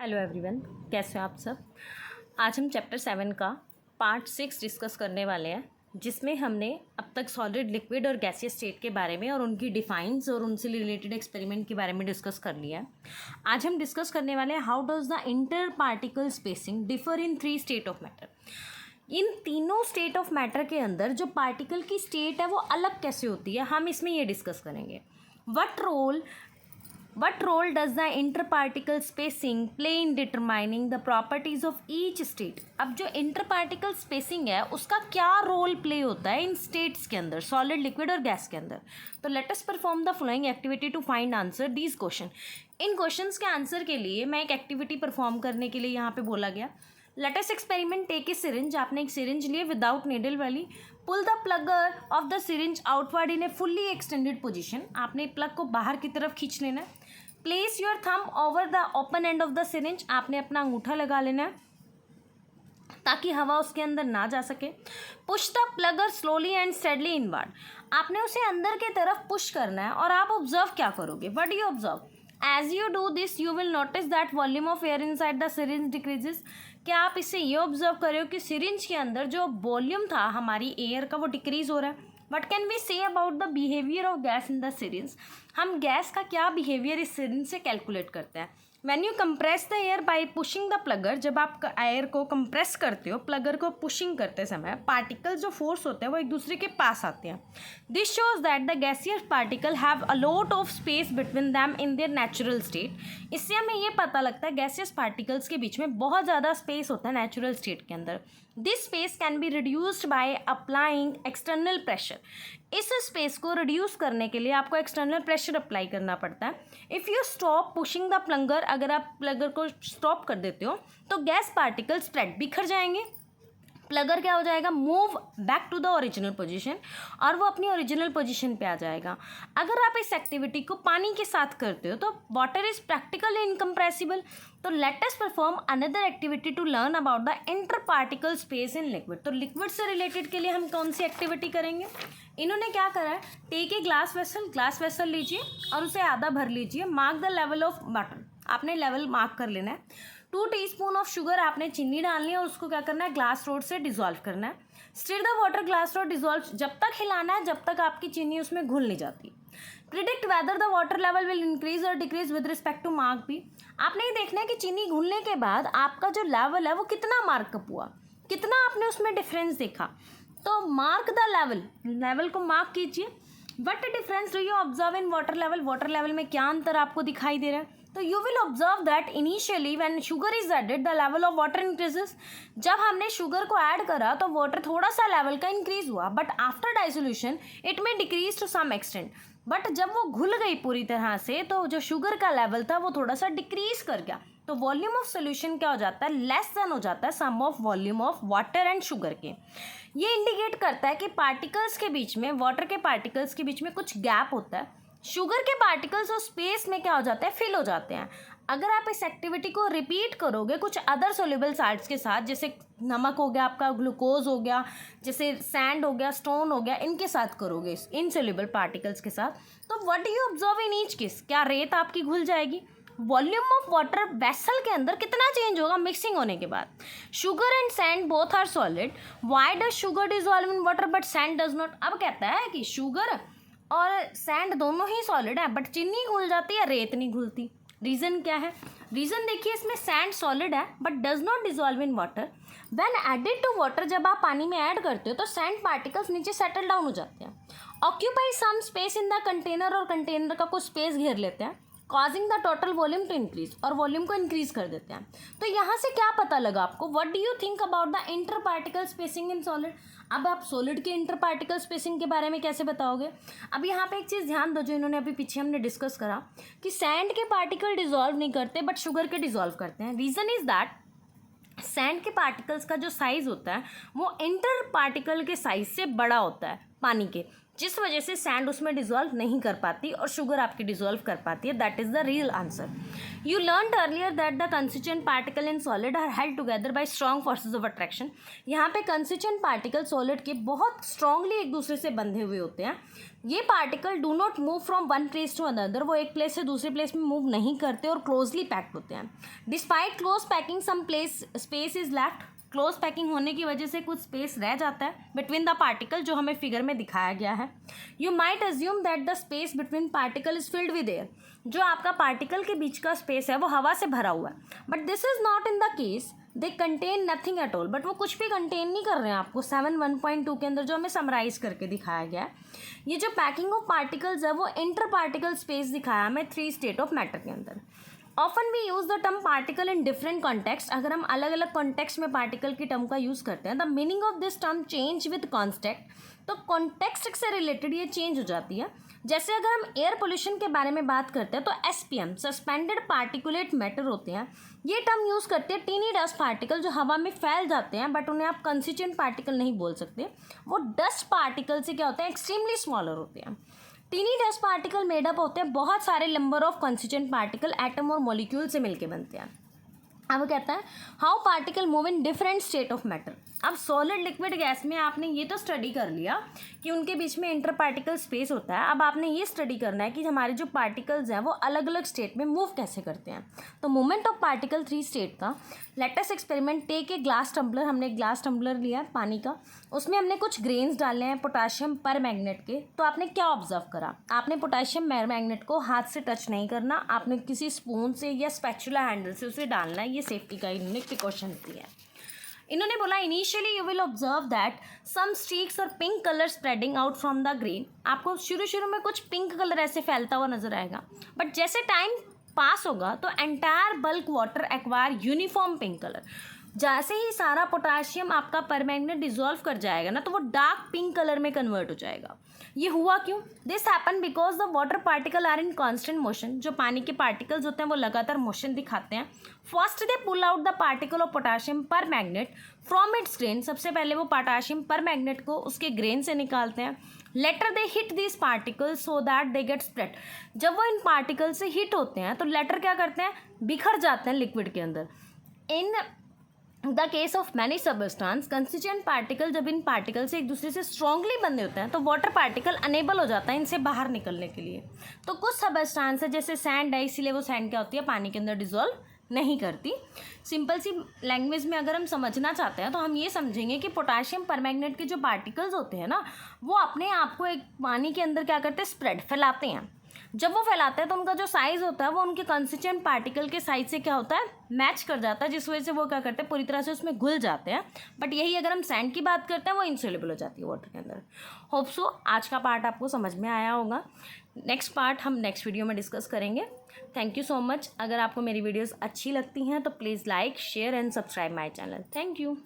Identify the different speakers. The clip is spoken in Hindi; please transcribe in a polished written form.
Speaker 1: हेलो एवरीवन, कैसे हो आप सब। आज हम चैप्टर 7 का पार्ट 6 डिस्कस करने वाले हैं, जिसमें हमने अब तक सॉलिड, लिक्विड और गैसियस स्टेट के बारे में और उनकी डिफाइंस और उनसे रिलेटेड एक्सपेरिमेंट के बारे में डिस्कस कर लिया है। आज हम डिस्कस करने वाले हैं how does the inter particle spacing differ in 3 state of matter. इन तीनों स्टेट ऑफ मैटर के अंदर जो पार्टिकल की स्टेट है वो अलग कैसे होती है, हम इसमें ये डिस्कस करेंगे। What role does the interparticle spacing play in determining the properties of each state? अब जो interparticle spacing है उसका क्या रोल प्ले होता है इन स्टेट्स के अंदर, सॉलिड, लिक्विड और गैस के अंदर। तो let us perform the following activity to find answer these question. इन क्वेश्चंस के आंसर के लिए मैं एक एक्टिविटी परफॉर्म करने के लिए यहाँ पे बोला गया। Let us experiment take a syringe. आपने एक सिरिंज लिए विदाउट नीडल वाली। Pull the plunger off the syringe outward in a fully extended position. आपने प्लग को बाहर की तरफ खींच लेना है। Place your thumb over the open end of the syringe. आपने अपना अंगूठा लगा लेना है ताकि हवा उसके अंदर ना जा सके। Push the plugger slowly and steadily inward. आपने उसे अंदर की तरफ पुश करना है और आप ऑब्जर्व क्या करोगे, what do you observe? As you do this you will notice that volume of air inside the syringe decreases. क्या आप इससे ये ऑब्जर्व कर रहे हो कि सिरिंज के अंदर जो वॉल्यूम था हमारी एयर का वो डिक्रीज हो रहा है। What can we say about the behaviour of gas in the syringe. हम गैस का क्या बिहेवियर इस सिरिंज से कैलकुलेट करते हैं। When you compress the air by pushing the plunger. जब आप एयर को कंप्रेस करते हो, प्लगर को पुशिंग करते समय पार्टिकल्स जो फोर्स होते हैं वो एक दूसरे के पास आते हैं। This shows that the gaseous particle have a lot of space between them in their natural state. इससे हमें ये पता लगता है गैसियस पार्टिकल्स के बीच में बहुत ज़्यादा स्पेस होता है नेचुरल स्टेट के अंदर। This space can be reduced by applying external pressure. इस स्पेस को रिड्यूस करने के लिए आपको एक्सटर्नल प्रेशर अप्लाई करना पड़ता है। If you stop pushing the plugger, अगर आप प्लगर को स्टॉप कर देते हो तो गैस पार्टिकल स्प्रेड बिखर जाएंगे। प्लगर क्या हो जाएगा, move back to the original position, और वो अपनी ओरिजिनल पोजीशन पे आ जाएगा। अगर आप इस एक्टिविटी को पानी के साथ करते हो तो वाटर इज प्रैक्टिकली इनकम्प्रेसिबल। तो let us perform another activity to learn about the inter particle space in liquid. तो लिक्विड से रिलेटेड के लिए हम कौन सी एक्टिविटी करेंगे। इन्होंने क्या करा है, टेक ए ग्लास वेसल लीजिए और उसे आधा भर लीजिए। Mark the level of water. आपने लेवल मार्क कर लेना है। 2 टीस्पून ऑफ शुगर, आपने चीनी डालनी है और उसको क्या करना है, ग्लास रोड से डिजोल्व करना है। Stir the water glass rod dissolve, जब तक हिलाना है जब तक आपकी चीनी उसमें घुल नहीं जाती। Predict whether the water level will increase और decrease with respect to mark भी। आपने ये देखना है कि चीनी घुलने के बाद आपका जो लेवल है वो कितना मार्कअप हुआ, कितना आपने उसमें डिफरेंस देखा। तो मार्क द लेवल को मार्क कीजिए। What difference do you observe in water level में क्या अंतर आपको दिखाई दे रहा है। तो you will observe that initially when sugar is added the level of water increases. जब हमने शुगर को ऐड करा तो वाटर थोड़ा सा लेवल का इंक्रीज हुआ, but after dissolution it may decrease to some extent. But जब वो घुल गई पूरी तरह से तो जो शुगर का लेवल था वो थोड़ा सा डिक्रीज कर गया। तो वॉल्यूम ऑफ सोल्यूशन क्या हो जाता है, लेस देन हो जाता है sum of volume of water and sugar के। ये इंडिकेट करता है कि पार्टिकल्स के बीच में, वाटर के पार्टिकल्स के बीच में कुछ गैप होता है। शुगर के पार्टिकल्स और स्पेस में क्या हो जाते हैं, फिल हो जाते हैं। अगर आप इस एक्टिविटी को रिपीट करोगे कुछ अदर सोल्यूबल साल्ट्स के साथ, जैसे नमक हो गया, आपका ग्लूकोज हो गया, जैसे सैंड हो गया, स्टोन हो गया, इनके साथ करोगे, इनसोल्यूबल पार्टिकल्स के साथ, तो what do you observe in each case, क्या रेत आपकी घुल जाएगी। वॉल्यूम ऑफ वाटर वेसल के अंदर कितना चेंज होगा मिक्सिंग होने के बाद। Sugar and sand both are solid, why does sugar dissolve in water but sand does not. अब कहता है कि शुगर और सैंड दोनों ही सॉलिड है बट चीनी घुल जाती है, रेत नहीं घुलती। रीज़न क्या है, रीज़न देखिए, इसमें सैंड सॉलिड है but does not dissolve in water. When added to water, जब आप पानी में ऐड करते हो तो सैंड पार्टिकल्स नीचे सेटल डाउन हो जाते हैं, occupy some space in the container, और कंटेनर का कुछ स्पेस घेर लेते हैं, causing the total volume to increase, और वॉल्यूम को इंक्रीज कर देते हैं। तो यहाँ से क्या पता लगा आपको, what do you think about the inter particle spacing in solid. अब आप सॉलिड के इंटर पार्टिकल स्पेसिंग के बारे में कैसे बताओगे। अब यहाँ पे एक चीज़ ध्यान दो, जो इन्होंने अभी पीछे हमने डिस्कस करा कि सैंड के पार्टिकल डिजॉल्व नहीं करते बट शुगर के डिजॉल्व करते हैं। रीज़न इज दैट सैंड के पार्टिकल्स का जो साइज़ होता है वो इंटर पार्टिकल के साइज़ से बड़ा होता है पानी के। जिस वजह से सैंड उसमें डिजॉल्व नहीं कर पाती और शुगर आपकी डिजॉल्व कर पाती है. That is the real answer. You learned earlier that the constituent particle in solid are held together by strong forces of attraction. यहाँ पे कंस्टिट्यूएंट पार्टिकल सॉलिड के बहुत स्ट्रांगली एक दूसरे से बंधे हुए होते हैं. ये particle do not move from one place to another. वो एक प्लेस से दूसरे प्लेस में मूव नहीं करते और क्लोजली पैक्ड होते हैं. Despite close packing some place space is left. Close packing होने की वजह से कुछ स्पेस रह जाता है बिटवीन द पार्टिकल, जो हमें फिगर में दिखाया गया है. You might assume that the space between particle is filled with air. जो आपका पार्टिकल के बीच का स्पेस है वो हवा से भरा हुआ है. But this is not in the case. They contain nothing at all. But वो कुछ भी कंटेन नहीं कर रहे हैं आपको 7.1.2 के अंदर जो हमें समराइज करके दिखाया गया है. ये जो पैकिंग ऑफ पार्टिकल्स है वो इंटर पार्टिकल स्पेस दिखाया हमें 3 स्टेट ऑफ मैटर के अंदर. Often we use the term particle in different context. अगर हम अलग अलग कॉन्टेक्स्ट में पार्टिकल की टर्म का यूज़ करते हैं, the meaning of this term change with context. तो कॉन्टेक्स्ट से रिलेटेड ये चेंज हो जाती है. जैसे अगर हम एयर पोल्यूशन के बारे में बात करते हैं तो SPM सस्पेंडेड पार्टिकुलेट मैटर होते हैं. ये टर्म यूज़ करते हैं टीनी डस्ट पार्टिकल जो हवा में फैल जाते हैं, बट उन्हें आप कंस्टिट्यूएंट पार्टिकल नहीं बोल सकते. वो डस्ट पार्टिकल से क्या होते हैं, एक्सट्रीमली स्मॉलर होते हैं. टीनी डस्ट पार्टिकल मेडअप होते हैं बहुत सारे number of constituent particle atom और मॉलिक्यूल से मिलके बनते हैं. अब कहता है how particle move in different state of matter. अब सॉलिड लिक्विड गैस में आपने ये तो स्टडी कर लिया कि उनके बीच में इंटर पार्टिकल स्पेस होता है. अब आपने ये स्टडी करना है कि हमारे जो पार्टिकल्स हैं वो अलग अलग स्टेट में मूव कैसे करते हैं. तो मूवमेंट ऑफ पार्टिकल 3 स्टेट का latest experiment. Take a glass tumbler. हमने एक ग्लास टम्बलर लिया है पानी का, उसमें हमने कुछ ग्रेन्स डाले हैं पोटाशियम पर मैग्नेट के. तो आपने क्या ऑब्जर्व करा, आपने पोटाशियम पर मैग्नेट को हाथ से टच नहीं करना, आपने किसी स्पून से या स्पैचुला हैंडल से उसे डालना है. ये सेफ्टी का इन्होंने प्रिकॉशन दिया है. इन्होंने बोला initially you will observe that some streaks और pink colour spreading out from the grain. आपको शुरू में कुछ पिंक कलर ऐसे फैलता हुआ नजर आएगा, बट जैसे टाइम पास होगा तो entire bulk water acquire uniform pink colour. जैसे ही सारा पोटाशियम आपका परमैंगनेट डिजॉल्व कर जाएगा ना, तो वो डार्क पिंक कलर में कन्वर्ट हो जाएगा. ये हुआ क्यों? This happen because the water particle are in constant motion. जो पानी के पार्टिकल्स होते हैं वो लगातार मोशन दिखाते हैं. First they pull out the particle of potassium permanganate from its grain. सबसे पहले वो पोटाशियम पर मैग्नेट को उसके ग्रेन से निकालते हैं. Later they hit this particles so that they get spread. जब वो इन पार्टिकल से हिट होते हैं तो लेटर क्या करते हैं, बिखर जाते हैं लिक्विड के अंदर. In the case of many substance constituent particle जब इन पार्टिकल से एक दूसरे से स्ट्रांगली बंधे होते हैं तो वाटर पार्टिकल अनेबल हो जाता है इनसे बाहर निकलने के लिए. तो कुछ सबस्टांस है जैसे सैंड है, इसीलिए वो सैंड क्या होती है, पानी के अंदर डिजॉल्व नहीं करती. सिंपल सी लैंग्वेज में अगर हम समझना चाहते हैं तो हम ये समझेंगे कि पोटाशियम परमैंगनेट के जो पार्टिकल्स होते हैं ना, वो अपने आप को एक पानी के अंदर क्या करते हैं, स्प्रेड फैलाते हैं. जब वो फैलाते हैं तो उनका जो साइज़ होता है वो उनके कंस्टिट्यूएंट पार्टिकल के साइज से क्या होता है, मैच कर जाता है, जिस वजह से वो क्या करते हैं, पूरी तरह से उसमें घुल जाते हैं. बट यही अगर हम सैंड की बात करते हैं वो इनसोल्युबल हो जाती है वाटर के अंदर. होप सो आज का पार्ट आपको समझ में आया होगा. नेक्स्ट पार्ट हम नेक्स्ट वीडियो में डिस्कस करेंगे. Thank you so much. अगर आपको मेरी वीडियोज़ अच्छी लगती हैं तो please like, share and subscribe my channel. Thank you.